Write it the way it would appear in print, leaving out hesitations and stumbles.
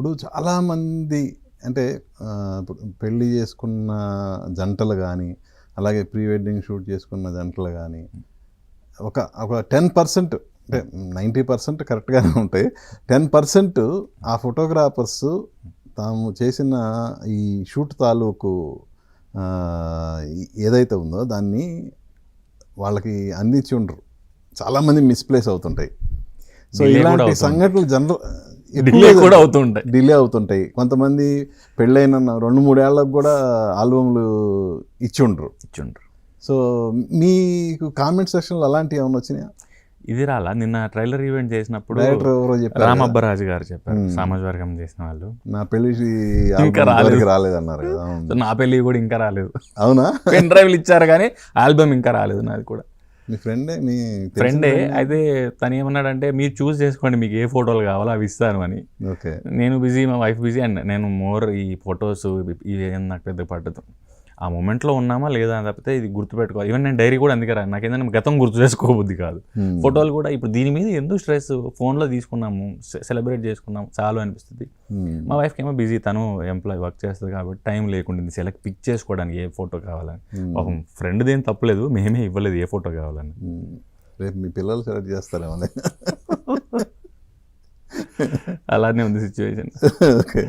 ఇప్పుడు చాలామంది అంటే ఇప్పుడు పెళ్ళి చేసుకున్న జంటలు కానీ, అలాగే ప్రీ వెడ్డింగ్ షూట్ చేసుకున్న జంటలు కానీ, ఒక ఒక 10% అంటే 90% కరెక్ట్గానే ఉంటాయి. 10% ఆ ఫోటోగ్రాఫర్స్ తాము చేసిన ఈ షూట్ తాలూకు ఏదైతే ఉందో దాన్ని వాళ్ళకి అందించి ఉండరు. చాలామంది మిస్ప్లేస్ అవుతుంటాయి. సో ఇలాంటి సంఘటనలు డిలే అవుతుంటాయి. కొంతమంది పెళ్ళైన 2-3 ఏళ్ళకు కూడా ఆల్బమ్లు ఇచ్చి ఉండరు. సో మీకు కామెంట్ సెక్షన్లో అలాంటివి ఏమైనా వచ్చినాయా? ఇది రాలా. నిన్న ట్రైలర్ ఈవెంట్ చేసినప్పుడు రామబ్బరాజు గారు చెప్పారు, సమాజ వర్గం చేసిన వాళ్ళు, నా పెళ్లి ఇంకా రాలేదన్నారు కదా. నా పెళ్లి కూడా ఇంకా రాలేదు. అవునా? పెన్ డ్రైవ్లు ఇచ్చారు కానీ ఆల్బమ్ ఇంకా రాలేదు. నాది కూడా మీ ఫ్రెండే. అయితే తను ఏమన్నాడంటే, మీరు చూస్ చేసుకోండి మీకు ఏ ఫోటోలు కావాలో అవి ఇస్తాను అని. ఓకే. నేను బిజీ, మా వైఫ్ బిజీ, అండ్ నేను మోర్ ఈ ఫొటోస్ ఇవి నాకు పెద్ద పట్టదు. ఆ మూమెంట్లో ఉన్నామా లేదా అని తప్పితే ఇది గుర్తుపెట్టుకోవాలి. ఈవెన్ నేను డైరీ కూడా అందుకే రాను. నాకేంటంటే గతం గుర్తు చేసుకోబుద్ది కాదు. ఫోటోలు కూడా ఇప్పుడు దీని మీద ఎందుకు స్ట్రెస్, ఫోన్లో తీసుకున్నాము, సెలబ్రేట్ చేసుకున్నాము చాలు అనిపిస్తుంది. మా వైఫ్కి ఏమో బిజీ, తను ఎంప్లాయ్ వర్క్ చేస్తుంది కాబట్టి టైం లేకుండా పిక్ చేసుకోవడానికి ఏ ఫోటో కావాలని. ఒక ఫ్రెండ్ దేని తప్పలేదు, మేమే ఇవ్వలేదు ఏ ఫోటో కావాలని. రేపు మీ పిల్లలు సెలెక్ట్ చేస్తారేమో. అలానే ఉంది సిచ్యువేషన్. ఓకే.